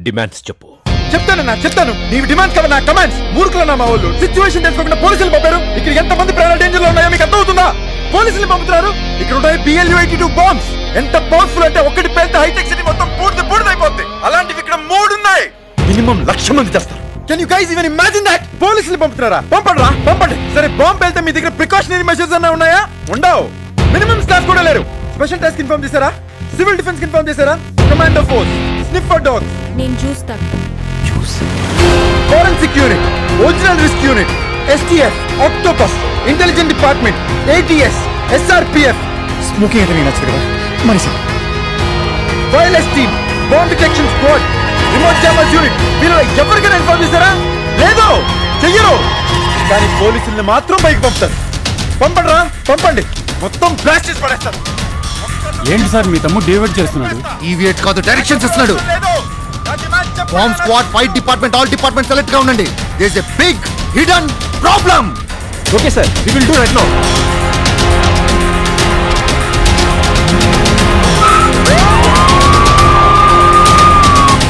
Demands చెప్పు. చెప్తాను. నీ డిమాండ్స్ కదా నా కమాండ్స్. మూర్ఖులన్నా మా వాళ్ళు సిచ్యువేషన్ తెలుసుకోకుండా పోలీసులు పంపారు. ఇక్కడ ఎంతమంది ప్రాణాలు డేంజర్ లో ఉన్నాయో మీకు అర్థమవుతుందా? పోలీసులు పంపుతున్నారు. ఇక్కడ ఉంటాయి BLU-82 బాంబ్స్. ఎంత పవర్ఫుల్ అంటే ఒకటి పేలితే హైటెక్ సిటీ మొత్తం పూర్తిపోద్ది. అలాంటివి ఇక్కడ 3 ఉన్నాయి. మినిమం 1,00,000 మంది చేస్తారు. Can you guys even imagine that? పోలీసులు పంపుతున్నారా? పంపండి. సరే బాంబ్ పేలితే మీ దగ్గర ప్రికాషనరీ మెజర్స్ అన్నా ఉన్నాయా? ఉండవు. మినిమం స్టాఫ్ కూడా లేరు. స్పెషల్ టాస్క్ ఇన్ఫార్మ్ చేశారా? సివిల్ డిఫెన్స్ ఇన్ఫార్మ్ చేశారా? కమాండో ఫోర్స్, స్నిఫర్ డాగ్స్, నేను చూస్తాను. Forensic unit, original risk unit, STF, octopus, intelligent department, ATS, SRPF, smoking అయితే నచ్చదు కదా మనిషి, wireless team, bomb detection squad, remote jammers unit. వీళ్ళు ఎవరికైనా ఇన్ఫార్మ్ చేశారా? లేదు, చెయ్యరు. కానీ పోలీసుల్ని మాత్రం పైకి పంపుతారు. పంపండి. మొత్తం బ్లాస్ట్ చేసి పడేస్తారు. ఏంటి సార్ మీ తమ్ముడు డేవిడ్ చేస్తున్నాడు? ఈవియేట్ కాదు, డైరెక్షన్స్ ఇస్తున్నాడు. Bomb squad, fire department, all departments అలర్ట్ గా ఉండండి. There is a big hidden problem. Okay sir, we will do right now.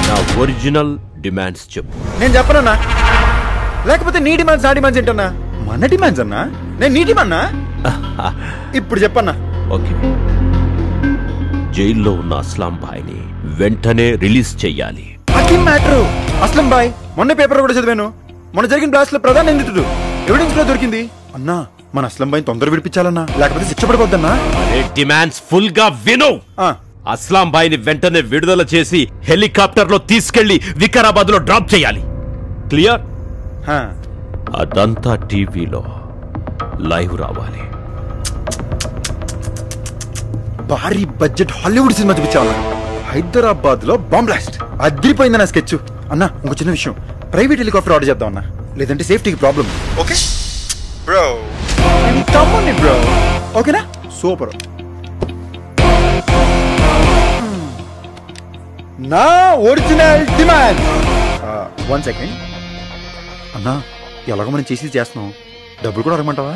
నా ఒరిజినల్ డిమాండ్స్ చెప్పు. నేను చెప్పనన్నా, లేకపోతే నీ డిమాండ్స్ నా డిమాండ్స్ ఏంటన్నా? మన డిమాండ్స్ అన్నా, నేను నీ డిమాండ్నా? ఇప్పుడు చెప్పన్నా. ఓకే, జైల్లో ఉన్న అస్లాం భాయ్ని వెంటనే రిలీజ్ చెయ్యాలి. అది మ్యాటర్. అస్లం భాయ్ మొన్న పేపర్ కూడా చదివాను. మొన్న జరిగిన బ్లాస్ట్ లో ప్రధాన నిందితుడు. ఎవిడెన్స్ కూడా దొరికింది. అన్నా మన అస్లం భాయ్ తొందర విడిపించాలన్నా, లేకపోతే శిక్ష పడిపోద్దన్నా. డిమాండ్స్ ఫుల్ గా విను. అస్లాం భాయ్ ని వెంటనే విడుదల చేసి హెలికాప్టర్ లో తీసుకెళ్లి వికారాబాద్ లో డ్రాప్ చేయాలి. క్లియర్? అదంతా టీవీలో లైవ్ రావాలి. భారీ బడ్జెట్ హాలీవుడ్ సినిమా చూపించావన్నా. హైదరాబాద్ లో బాంబ్ బ్లాస్ట్ అదిరిపోయిందన్న స్కెచ్. అన్నా ఇంకో చిన్న విషయం, ప్రైవేట్ హెలికాప్టర్ ఆర్డర్ చేద్దాం అన్నా, లేదంటే సేఫ్టీకి ప్రాబ్లం. ఓకే బ్రో, తమ్ముని బ్రో. ఓకేనా? సూపర్. నా ఒరిజినల్ డిమాండ్. 1 సెకండ్ అన్నా, ఎలాగో మనం చేస్తున్నాం, డబ్బులు కూడా అడగమంటావా?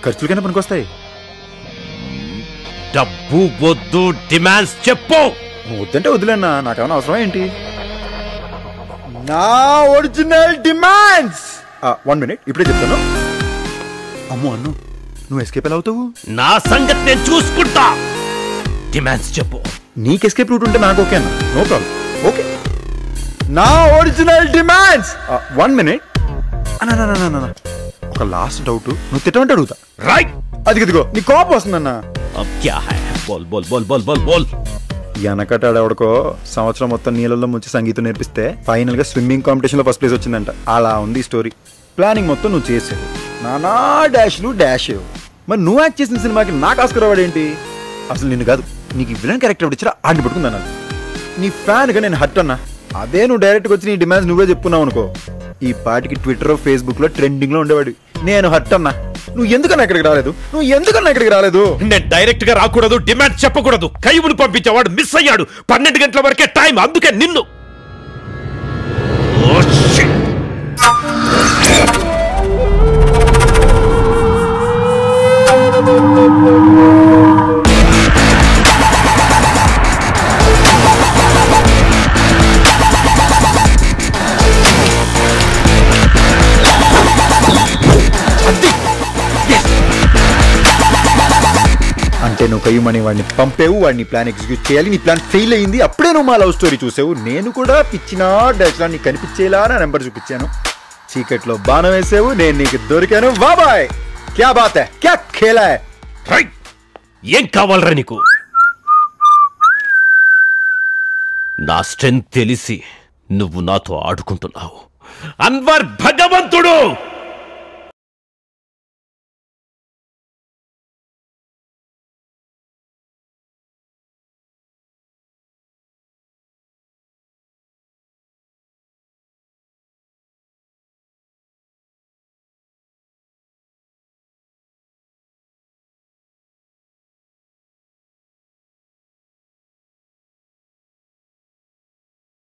ఖర్చులకైనా పనికొస్తాయి. డబ్బు వద్దు, డిమాండ్స్ చెప్పు. వద్దంటే వద్దులేనా, నాకేమైనా అవసరం ఏంటి? నా ఒరిజినల్ డిమాండ్స్. 1 మినిట్, ఇప్పుడే చెప్తాను. అమ్మో అన్ను, నువ్వు ఎస్కేప్ ఎలా అవుతావు? నా సంగతి నేను చూసుకుంటా. డిమాండ్స్ చెప్పు. నీకు ఎస్కేప్ రూట్ ఉంటే నాకు ఓకే అన్న, నో ప్రాబ్లం. ఓకే, నా ఒరిజినల్ డిమాండ్స్. 1 మినిట్ అన్న, ఒక లాస్ట్ డౌట్, నువ్వు తిట్టమంటే అడుగుతా. రైట్. అదిగో నీ కోపం వస్తుందన్నా. अब क्या है? बोल बोल बोल बोल बोल बोल. వెనకటాడెవడికో సంవత్సరం మొత్తం నీళ్ళల్లో ముంచి సంగీతం నేర్పిస్తే ఫైనల్ గా స్విమ్మింగ్ కాంపిటీషన్ లో ఫస్ట్ ప్లేస్ వచ్చిందంట. అలా ఉంది స్టోరీ. ప్లానింగ్ మొత్తం నువ్వు చేసేది, నానా డాష్లు డాష్. మరి నువ్వు యాక్ట్ చేసిన సినిమాకి నాకు ఆస్కర్ అవార్డు ఏంటి? అసలు నిన్ను కాదు, నీకు విలన్ క్యారెక్టర్ ఇచ్చినా ఆడిని పట్టుకుందన్నా. నీ ఫ్యాన్ గా నేను హర్ట్ అన్నా. అదే నువ్వు డైరెక్ట్ గా వచ్చి నీ డిమాండ్స్ నువ్వే చెప్పుకున్నావు అనుకో, ఈ పాటికి ట్విట్టర్, ఫేస్బుక్ లో ట్రెండింగ్ లో ఉండేవాడు. నేను హర్ట్ అన్నా. నువ్వు ఎందుకన్నా ఇక్కడికి రాలేదు? నేను డైరెక్ట్ గా రాకూడదు, డిమాండ్ చెప్పకూడదు. కయ్యూని పంపించేవాడు మిస్ అయ్యాడు. 12 గంటల వరకే టైం, అందుకే నిన్ను. అంటే నువ్వు కయ్యమని వాడిని పంపేవు, వాడిని ప్లాన్ ఎగ్జిక్యూట్ చేయాలి. నీ ప్లాన్ ఫెయిల్ అయింది. అప్పుడే నువ్వు మా లవ్ స్టోరీ చూసావు. నేను కూడా పిచ్చినా డాష్లా నీకు కనిపించేలా నా నెంబర్ చూపించాను. చీకట్లో బాణం వేసావు, నేను నీకు దొరికాను. బాబాయ్ క్యా బాత్ హై, క్యా ఖేలా హై. రైట్, ఏం కావాలరా నీకు? నా స్ట్రెంత్ తెలిసి నువ్వు నాతో ఆడుకుంటున్నావు. అన్వర్ భగవంతుడు.